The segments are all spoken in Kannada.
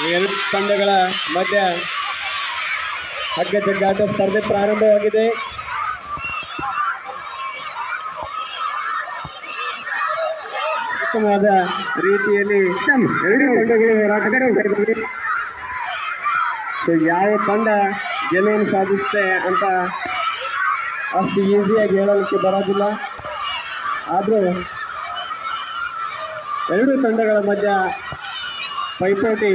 ಎರಡು ತಂಡಗಳ ಮಧ್ಯ ಹಗ್ಗ ಜಗ್ಗಾಟ ಸ್ಪರ್ಧೆ ಪ್ರಾರಂಭವಾಗಿದೆ. ಉತ್ತಮವಾದ ರೀತಿಯಲ್ಲಿ ಎರಡು ತಂಡಗಳು ಹೋರಾಟ. ಯಾವ ತಂಡ ಗೆಲುವನ್ನು ಸಾಧಿಸುತ್ತೆ ಅಂತ ಅಷ್ಟು ಈಸಿಯಾಗಿ ಹೇಳಲಿಕ್ಕೆ ಬರೋದಿಲ್ಲ. ಆದರೂ ಎರಡು ತಂಡಗಳ ಮಧ್ಯ ಪೈಪೋಟಿ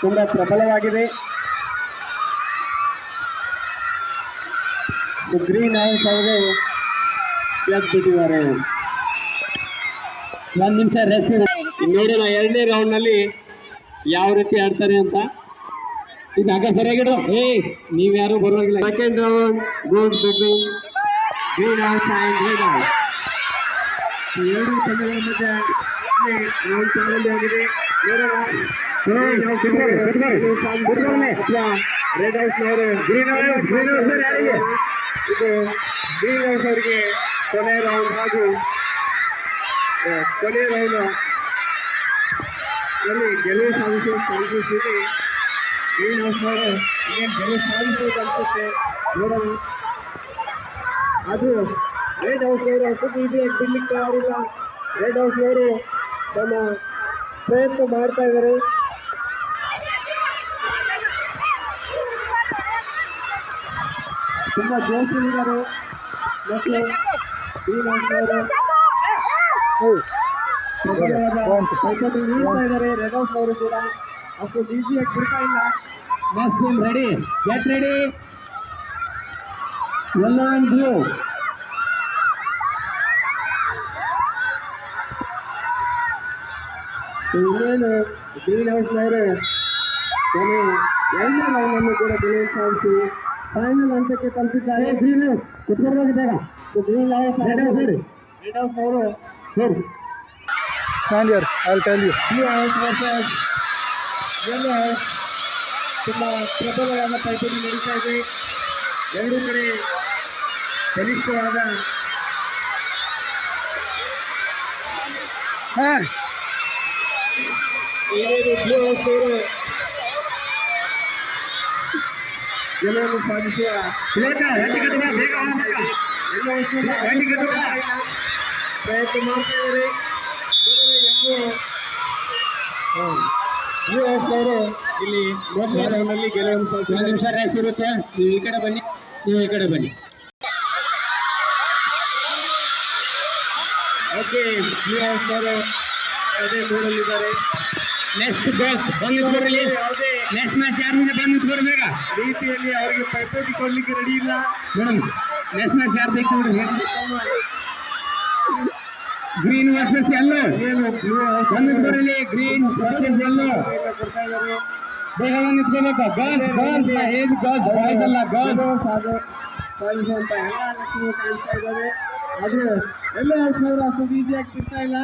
ತುಂಬ ಪ್ರಬಲವಾಗಿದೆ. ಗ್ರೀನ್ ಹೌಸ್ ಅವರು ಗೆದ್ದುಬಿಟ್ಟಿದ್ದಾರೆ. ಒಂದು ನಿಮಿಷ ರೆಸ್ಟ್. ನೋಡೋಣ ಎರಡನೇ ರೌಂಡ್ನಲ್ಲಿ ಯಾವ ರೀತಿ ಆಡ್ತಾರೆ ಅಂತ. ಈಗ ಆಗ ಸರಿಯಾಗಿಡು. ನೀವ್ಯಾರು ಬರುವಾಗಿಲ್ಲ. Second round gold between green house and red house. ಎರಡು ತಂಡಗಳ ಮಧ್ಯೆ ರೌಂಡ್ ಪ್ರಾರಂಭವಾಗಿದೆ. ನೋಡೋಣ ರೆಡ್ ಹೌಸ್ನವರು ಗ್ರೀನ್ ಹೌಸ್ ಯಾರಿಗೆ ಇದು ಗ್ರೀನ್ ಹೌಸ್ ಅವರಿಗೆ ಕೊನೆ ರೌಂಡ್ ಹಾಗೂ ಕೊನೆ ರೌಂಡ್ ಗೆಲುವು ಸಾಧಿಸುವ ಚಾನ್ಸಸ್ ಇದೆ. ಗ್ರೀನ್ ಹೌಸ್ನವರು ಏನು ಗೆಲುವು ಸಾಧಿಸುವುದು ಅನಿಸುತ್ತೆ. ನೋಡೋಣ. ಅದು ರೆಡ್ ಹೌಸ್ನವರು ಅಷ್ಟೊಂದು ಈಸಿಯಾಗಿ ಬಿಡ್ಲಿಕ್ಕೆ ಅವರಿಲ್ಲ. ರೆಡ್ ಹೌಸ್ನವರು ತಮ್ಮ ಪ್ರಯತ್ನ ಮಾಡ್ತಾ ಇದ್ದಾರೆ. ತುಂಬ ಜೋಶಿದ್ದಾರೆ ಮತ್ತು ಗ್ರೀನ್ ಹೌಸ್ನವರು ಪೈಪೋಟಿ ನೀಡ್ತಾ ಇದ್ದಾರೆ. ರೆಡ್ ಹೌಸ್ನವರು ಕೂಡ ಅಷ್ಟೊಂದು ಈಸಿಯಾಗಿ ಬಿಡ್ತಾ ಇಲ್ಲ. Must ready, get ready. Yellow and blue. ಇನ್ನೇನು ಗ್ರೀನ್ ಹೌಸ್ನವರು ಕೊನೆ ಎರಡನೇ ರೌಂಡನ್ನು ಕೂಡ ಗೆಲುವು ಸಾಧಿಸಿ ಫೈನಲ್ ಹಂತಕ್ಕೆ ತಲುಪಿದ್ದಾರೆ. ಗ್ರೀನ್ ಹೌಸ್ ಕುತ್ಕೊಳ್ಬೇಕಿದ್ದಾಗ ಗ್ರೀನ್ ಹೌಸ್ ರೆಡ್ ಹೌಸ್ನವರು ಸರಿ Stand here, I'll tell you. Blue house versus yellow house ತುಂಬ ಪ್ರಬಲವಾದ ಪೈಪೋಟಿ ನಡೀತಾ ಇದೆ. ಎರಡೂ ಕಡೆ ಬಲಿಷ್ಠವಾದ ಏನೇನು ಬ್ಲೂ ಹೌಸ್ನವರು ಗೆಲುವನ್ನು ಸಾಧಿಸುವ ಪ್ರಯತ್ನ ಮಾಡ್ತಾ ಇದ್ದಾರೆ. ಬ್ಲೂ ಹೌಸ್ನವರು ಇಲ್ಲಿ ಮೊದಲ ರೌಂಡ್ನಲ್ಲಿ ಗೆಲುವನ್ನು ಸಾಧಿಸಿ. ಒಂದು ನಿಮಿಷ ರೇಸ್ ಇರುತ್ತೆ. ನೀವು ಈ ಕಡೆ ಬನ್ನಿ, ನೀವು ಈ ಕಡೆ ಬನ್ನಿ. ಓಕೆ, ಬ್ಲೂ ಹೌಸ್ನವರು ಅದೇ ಮೂಡಲಿದ್ದಾರೆ. ನೆಕ್ಸ್ಟ್ ಬಂದಿದ್ರಲ್ಲಿ ಯಾವುದೇ ನೆಕ್ಸ್ಟ್ ಮ್ಯಾಚ್ ಯಾರು ಬಂದಿದ್ದು ಬರಬೇಕ ರೀತಿಯಲ್ಲಿ ಅವರಿಗೆ ಪೈಪೋಟಿ ಕೊಡ್ಲಿಕ್ಕೆ ರೆಡಿ ಇಲ್ಲ. ಮೇಡಮ್ ನೆಕ್ಸ್ಟ್ ಮ್ಯಾಚ್ ಯಾರು ಬೇಕು ನೋಡಿ. ಗ್ರೀನ್ ವರ್ಸಸ್ ಎಲ್ಲೋ. ಏನು ಬ್ಲೂ ಹೌಸ್ ಬಂದಿದ್ದು ಬರಲಿ. ಗ್ರೀನ್ ವರ್ಸಸ್ ಎಲ್ಲೋ ಕೊಡ್ತಾ ಇದ್ದಾರೆ. ಬೇಗ ಬಂದಿಟ್ಕೋಬೇಕು. ಗರ್ಲ್ಸ್ ಏಜ್ ಗರ್ಲ್ಸ್ ಬಾಯ್ಸ್ ಅಲ್ಲ, ಗರ್ಲ್ಸ್ ಅದು ಸಾಧಿಸುವಂತ ಎಲ್ಲ ಲಕ್ಷಣ ಕಾಣಿಸ್ತಾ ಇದ್ದಾರೆ. ಅದು ಎಲ್ಲೋ ಹೌಸ್ನವರು ಅಷ್ಟೊಂದು ಈಸಿಯಾಗಿ ಸಿಗ್ತಾ ಇಲ್ಲ.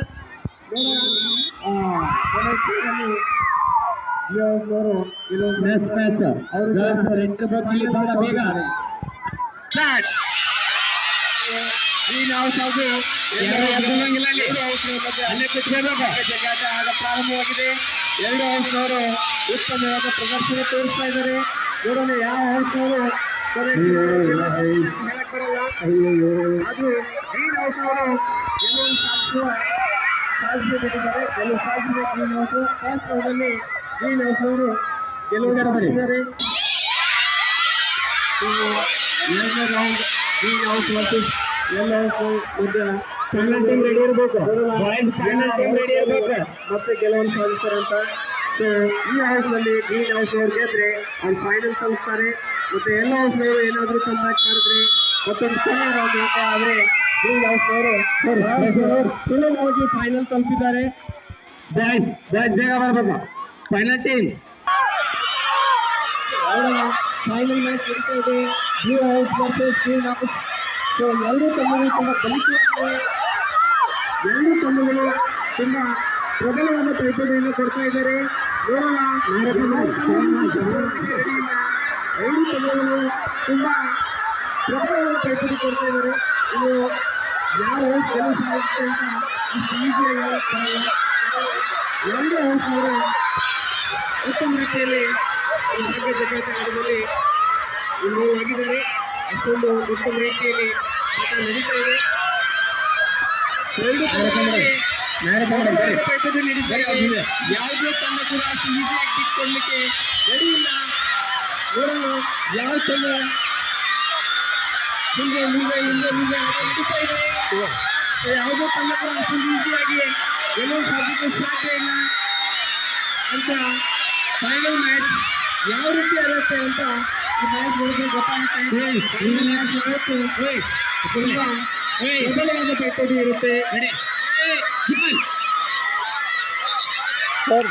ನೆಕ್ಸ್ಟ್ ಮ್ಯಾಚ್ ಅವರು ಎಂಟು ಬಗ್ಲಿ ಬಹಳ ಬೇಗ ಗ್ರೀನ್ ಹೌಸ್ ಹಾಗೂ ಅಲ್ಲೇ ಕುತ್ಕೋಬೇಕು. ಜಗ್ಗಾಟ ಆಗ ಪ್ರಾರಂಭವಾಗಿದೆ. ಎರಡು ಹೌಸ್ನವರು ಉತ್ತಮವಾದ ಪ್ರದರ್ಶನ ತೋರಿಸ್ತಾ ಇದ್ದಾರೆ. ನೋಡೋಣ ಯಾವ ಹೌಸ್ನವರು ಹೇಳಕ್ ಬರಲ್ಲ. ಅದು ಗ್ರೀನ್ ಹೌಸ್ನವರು ಗೆಲುವು ಸಾಧಿಸಬೇಕಿದ್ದಾರೆ. ಗೆಲುವು ಸಾಧಿಸಬೇಕು. ಗ್ರೀನ್ ಹೌಸ್ ಫಸ್ಟ್ ರೌಂಡಲ್ಲಿ ಗ್ರೀನ್ ಹೌಸ್ನವರು ಗೆಲುವು ಪಡೆದಿದ್ದಾರೆ. ಎರಡನೇ round green house versus yellow house ಮಧ್ಯ ಫೈನಲ್ ಟೀಮ್ ರೆಡಿ ಇರಬೇಕು. ಫೈನಲ್ ಟೀಮ್ ರೆಡಿ ಇರಬೇಕು ಮತ್ತೆ ಗೆಲುವನ್ನು ಸಾಧಿಸ್ತಾರೆ ಅಂತ. ಸೊ ಈ ಹೌಸ್ನಲ್ಲಿ ಗ್ರೀನ್ ಹೌಸ್ನವ್ರು ಗೆದ್ರೆ ಅವ್ರು ಫೈನಲ್ ತಲುಪ್ತಾರೆ. ಮತ್ತು ಯೆಲ್ಲೋ ಹೌಸ್ನವರು ಏನಾದರೂ ಕಂಬ್ಯಾಕ್ ಮಾಡಿದ್ರೆ ಮತ್ತೊಂದು ಕೊನೆ ರೌಂಡ್ ಓಕೆ ಆದರೆ ಗ್ರೀನ್ ಹೌಸ್ನವರು ಸುಲಭವಾಗಿ ಫೈನಲ್ ತಲುಪಿದ್ದಾರೆ. ಬೇಗ ಬರಬೇಕು ಫೈನಲ್ ಟೀಮ್. ಫೈನಲ್ ಮ್ಯಾಚ್ ನಡೀತಾ ಇದೆ. Blue house versus green house. So ಎರಡೂ ತಂಡಗಳು ತುಂಬ ಬಲಿಷ್ಠವಾಗಿದೆ. ಎರಡೂ ತಂಡಗಳು ತುಂಬ ಪ್ರಬಲವಾದ ಪೈಪೋಟಿಯನ್ನು ಕೊಡ್ತಾ ಇದ್ದಾರೆ. ನೋಡೋಣ. ಎರಡೂ ತಂಡಗಳು ತುಂಬ ಪ್ರಬಲವಾದ ಪೈಪೋಟಿ ಕೊಡ್ತಾ ಇದ್ದಾರೆ. ಇದು ಯಾವ ಹೌಸ್ ಗೆಲುವು ಸಾಧಿಸುತ್ತೆ ಅಂತ ಇಷ್ಟು ಈಸಿಯಾಗಿ ಹೇಳಕ್ ಬರಲ್ಲ. ಎರಡೂ ಹೌಸ್ನವರು ಉತ್ತಮ ರೀತಿಯಲ್ಲಿ ಈ ಭಾಗ್ಯ ಜಗತ್ತ ಆಟದಲ್ಲಿ ಇನ್ವಾಲ್ವ್ ಆಗಿದ್ದಾರೆ. ಅಷ್ಟೊಂದು ಉತ್ತಮ ರೀತಿಯಲ್ಲಿ ಆಟ ನಡೀತಾ ಇದೆ. ಎರಡು ತಂಡಗಳಿಗೆ ಪೈಪೋಟಿ ನಡೀತಿದೆ. ಯಾವುದೇ ತಂಡ ಕೂಡ ಅಷ್ಟು ಈಸಿಯಾಗಿ ಕಿಟ್ಕೊಡ್ಲಿಕ್ಕೆ ರೆಡಿ ಇಲ್ಲ. ನೋಡೋಣ ಯಾವ ತಂಡ ಹಿಂದೆ ಮುಂದೆ ಹಿಂದೆ ಮುಂದೆ ನಡೀತಾ ಇದೆ. ಯಾವುದೇ ತಂಡ ಕೂಡ ಅಷ್ಟು ಈಸಿಯಾಗಿ ಗೆಲುವು ಸಾಧಿಸಲಿಕ್ಕೆ ಸಾಧ್ಯ ಇಲ್ಲ ಅಂತ ಫೈನಲ್ ಮ್ಯಾಚ್ ಯಾವ ರೀತಿ ಆಗುತ್ತೆ ಅಂತ ಈ ಮ್ಯಾಚ್ ನೋಡಿದ್ರೆ ಗೊತ್ತಾಗುತ್ತೆ. ತುಂಬಾ ಪ್ರಬಲವಾದ ಪೈಪೋಟಿ ಇರುತ್ತೆ. ಸರ್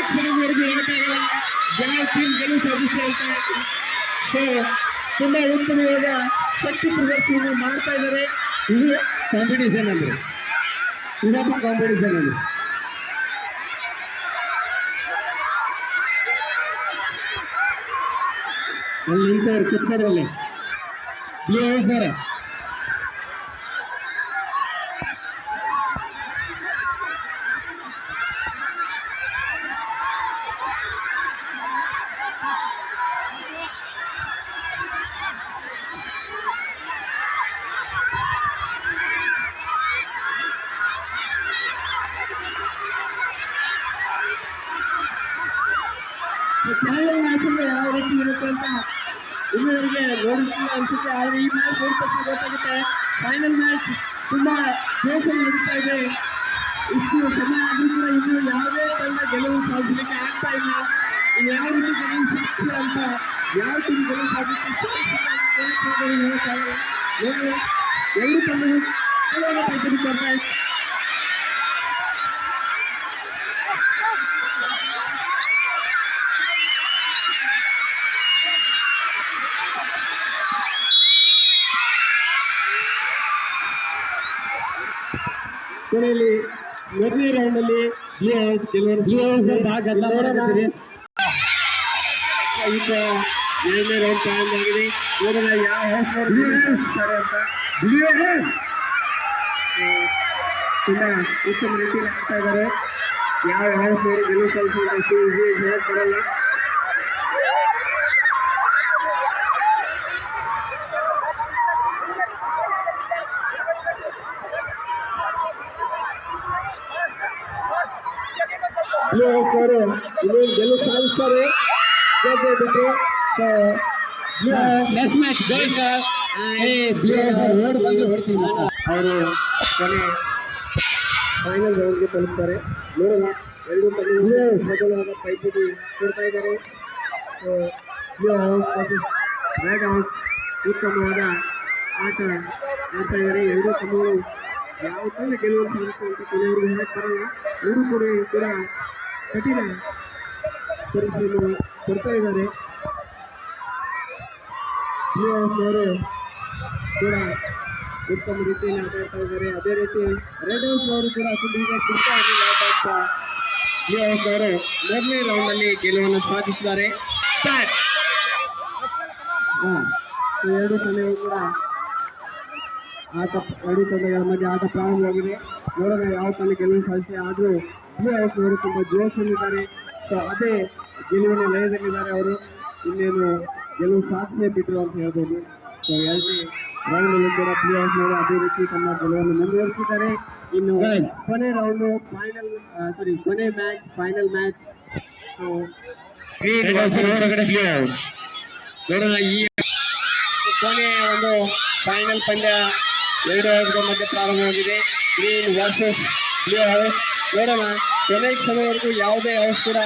ಕ್ಷಣವರೆಗೂ ಹೇಳಕ್ಕಾಗಲ್ಲ ಯಾವ ಟೀಮ್ ಗೆಲುವು ಸಾಧಿಸಿದೆ ಅಂತ. ಸೊ ತುಂಬಾ ಉತ್ತಮವಾದ ಶಕ್ತಿ ಪ್ರದರ್ಶನ ಮಾಡ್ತಾ ಇದ್ದಾರೆ. ಇದು ಕಾಂಪಿಟೇಷನ್ ಅಂದ್ರೆ ಇದಪ್ಪ ಕಾಂಪಿಟೇಷನ್ ಅಲ್ಲಿ ಅಲ್ಲಿ ನಿಂತವ್ರು ಕಿತ್ತದ್ರಲ್ಲಿ ಸರ್ ಫೈನಲ್ ಮ್ಯಾಚ್ ಯಾವ ರೀತಿ ಇರುತ್ತೆ ಅಂತ ಇಲ್ಲಿವರೆಗೆ ನೋಡಿರ್ತೀವಿ ಅನ್ಸುತ್ತೆ. ಆದರೆ ಈ ಮ್ಯಾಚ್ ನೋಡಿದ ತಕ್ಷಣ ಗೊತ್ತಾಗುತ್ತೆ. ಫೈನಲ್ ಮ್ಯಾಚ್ ತುಂಬಾ ಜೋಶಲ್ಲಿ ನಡೀತಾ ಇದೆ. ಇಷ್ಟು ಸಮಯ ಆದರೂ ಕೂಡ ಇನ್ನೂ ಯಾವುದೇ ತಂಡ ಗೆಲುವು ಸಾಧಿಸಲಿಕ್ಕೆ ಆಗ್ತಾ ಇಲ್ಲ. ಯಾವ ರೀತಿ ಗೆಲುವು ಸಾಧಿಸಿಲ್ಲ ಅಂತ ಯಾವ ಟೀಮ್ ಗೆಲುವು ಸಾಧಿಸಿ ಎರಡು ತಂಡಗಳು ಕೆಲವು ಪೈಪೋಟಿ ಕೊಡ್ತಾ ಇದೆ. ಕೊನೆಯಲ್ಲಿ ಮೊದಲನೇ ರೌಂಡ್ ಅಲ್ಲಿ ಈಗ ಎರಡನೇ ರೌಂಡ್ ಪ್ರಾರಂಭ ಆಗಿದೆ. ನೋಡೋಣ ಯಾವ ಹೌಸ್ತಾರೆ ಅಂತ. ತುಂಬಾ ಉತ್ತಮ ರೀತಿಯಲ್ಲಿ ಆಡ್ತಾ ಇದ್ದಾರೆ. ಯಾವ ಹೌಸ್ ಗೆಲುವು ಸಾಧಿಸುವಂತ ಬರಲ್ಲ. ಅವರು ಇಲ್ಲಿ ಗೆಲುವು ಸಾಧಿಸ್ತಾರೆ. ನೆಕ್ಸ್ಟ್ ಮ್ಯಾಚ್ ಅವರು ಕೊನೆ ಫೈನಲ್ ರೌಂಡ್ಗೆ ತಲುಪ್ತಾರೆ. ನೋಡೋಣ ಎರಡು ತಂಡಗಳು ಮೊದಲಾದ ಪೈಪೋಟಿ ಕೊಡ್ತಾ ಇದ್ದಾರೆ. ರೆಡ್ ಹೌಸ್ ಉತ್ತಮವಾದ ಆಟ ಆಡ್ತಾ ಇದ್ದಾರೆ. ಎರಡೂ ತಂಡಗಳು ಯಾವ ತಂಡ ಗೆಲುವು ಸಾಧಿಸುತ್ತೆ ಅಂತ ಕೊನೆಯವರೆಗೂ ಹೇಳಕ್ ಬರಲ್ಲ. ಎರಡೂ ಕೂಡ ಕಠಿಣ ಪರಿಸ್ಥಿತಿಯನ್ನು ಕೊಡ್ತಾ ಇದ್ದಾರೆ. ಅವರು ಕೂಡ ಉತ್ತಮ ರೀತಿಯಲ್ಲಿ ಆಟ ಆಡ್ತಾ ಇದ್ದಾರೆ. ಅದೇ ರೀತಿ ರೆಡ್ ಹೌಸ್ ಅವರು ಕೂಡ ಅಷ್ಟೊಂದು ಈಗ ಕೊಡ್ತಾ ಇರಲಿಲ್ಲ ಆಟ ಆಡ್ತಾ. ಹೌಸ್ ಅವರು ಮೊದಲನೇ ರೌಂಡ್ ಅಲ್ಲಿ ಗೆಲುವನ್ನು ಸಾಧಿಸಿದ್ದಾರೆ. ಎರಡು ತಂಡಗಳು ಕೂಡ ಎರಡು ತಂಡಗಳ ಮಧ್ಯೆ ಆಟ ಪ್ರಾರಂಭವಾಗಿದೆ. ನೋಡೋಣ ಯಾವ ತಂಡ ಗೆಲುವು ಸಾಧಿಸಿ. ಆದರೂ ಹೌಸ್ ಅವರು ತುಂಬ ಜೋಶಲ್ಲಿದ್ದಾರೆ. ಸೊ ಅದೇ ಗೆಲುವಿನ ಲಯದಲ್ಲಿದ್ದಾರೆ. ಅವರು ಇನ್ನೇನು ಗೆಲುವು ಸಾಧಿಸೇ ಬಿಟ್ಟರು ಅಂತ ಹೇಳ್ಬೋದು. ಸೊ ಎರಡನೇ ರೌಂಡಲ್ಲಿ ಕೂಡ ಹೌಸ್ ಅವರು ಅದೇ ರೀತಿ ತಮ್ಮ ಗೆಲುವನ್ನು ಮುಂದುವರಿಸಿದ್ದಾರೆ. ಇನ್ನು ಕೊನೆ ರೌಂಡು ಕೊನೆ ಮ್ಯಾಚ್ ಫೈನಲ್ ಮ್ಯಾಚ್. ನೋಡೋಣ ಈ ಕೊನೆ ಒಂದು ಫೈನಲ್ ಪಂದ್ಯ ಎರಡು ಹೌಸ್ಗಳ ಮಧ್ಯೆ ಪ್ರಾರಂಭವಾಗಿದೆ. Green versus blue house. ನೋಡೋಣ ಕೊನೆ ಸಮಯವರೆಗೂ ಯಾವುದೇ ಹೌಸ್ ಕೂಡ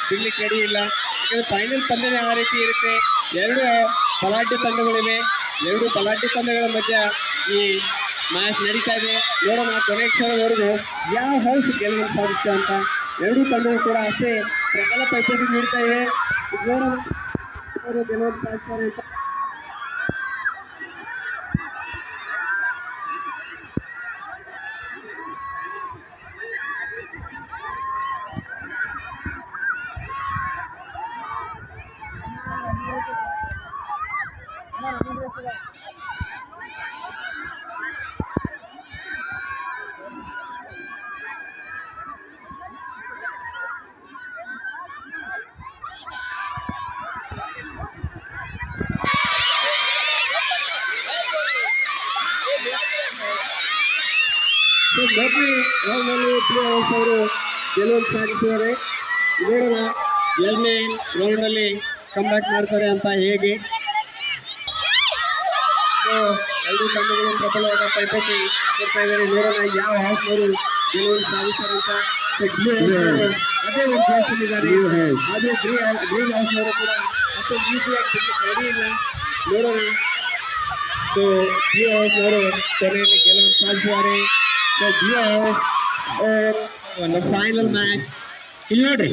ಬಿಡ್ಲಿಕ್ಕೆ ರೆಡಿ ಇಲ್ಲ. ಯಾಕಂದರೆ ಫೈನಲ್ ಪಂದ್ಯನೇ ಆ ರೀತಿ ಇರುತ್ತೆ. ಎರಡು ಬಲಾಢ್ಯ ತಂಡಗಳಿವೆ. ಎರಡು ಬಲಾಢ್ಯ ತಂಡಗಳ ಮಧ್ಯ ಈ ಮ್ಯಾಚ್ ನಡೀತಾ ಇದೆ. ನೋಡೋಣ ಕೊನೆ ಕ್ಷಣದವರೆಗೂ ಯಾವ ಹೌಸ್ ಗೆಲುವನ್ನು ಸಾಧಿಸ್ತಾ ಅಂತ. ಎರಡೂ ತಂಡಗಳು ಕೂಡ ಅಷ್ಟೇ ಪ್ರಬಲ ಪೈಪೋಟಿ ನೀಡ್ತಾ ಇವೆ. ನೋಡೋಣ ಅವರು ಗೆಲುವನ್ನು ಸಾಧಿಸ್ತಾರೆ ಅಂತ. ಸೊ ಮೊದಲನೇ ರೌಂಡ್ನಲ್ಲಿ ಬ್ಲೂ ಹೌಸ್ ಅವರು ಗೆಲುವನ್ನು ಸಾಧಿಸಿದ್ದಾರೆ. ನೋಡೋಣ ಎರಡನೇ ರೌಂಡಲ್ಲಿ ಕಮ್ಬ್ಯಾಕ್ ಮಾಡ್ತಾರೆ ಅಂತ ಹೇಗೆ. ಸೊ ಎರಡು ತಂಡಗಳು ಪ್ರಬಲವಾದ ಪೈಪೋಟಿ ಕೊಡ್ತಾ ಇದ್ದಾರೆ. ನೋಡೋಣ ಯಾವ ಹೌಸ್ನವರು ಗೆಲುವನ್ನು ಸಾಧಿಸ್ತಾರೆ ಅಂತ. ಸೊ ಬ್ಲೂ ಹೌಸ್ ಅದೇ ಒಂದು ಜೋಶಲ್ಲಿದ್ದಾರೆ. ಆದರೂ ಗ್ರೀನ್ ಹೌಸ್ನವರು ಕೂಡ ಅಷ್ಟೊಂದು ಈಸಿಯಾಗಿ ಬಿಡ್ಲಿಕ್ಕೆ ರೆಡಿ ಇಲ್ಲ. ನೋಡೋಣ. ಸೊ ಬ್ಲೂ ಹೌಸ್ನವರು ಕೊನೆಯಲ್ಲಿ ಗೆಲುವನ್ನು ಸಾಧಿಸಿದ್ದಾರೆ. So blue house final match ಇಲ್ಲಿ ನೋಡ್ರಿ.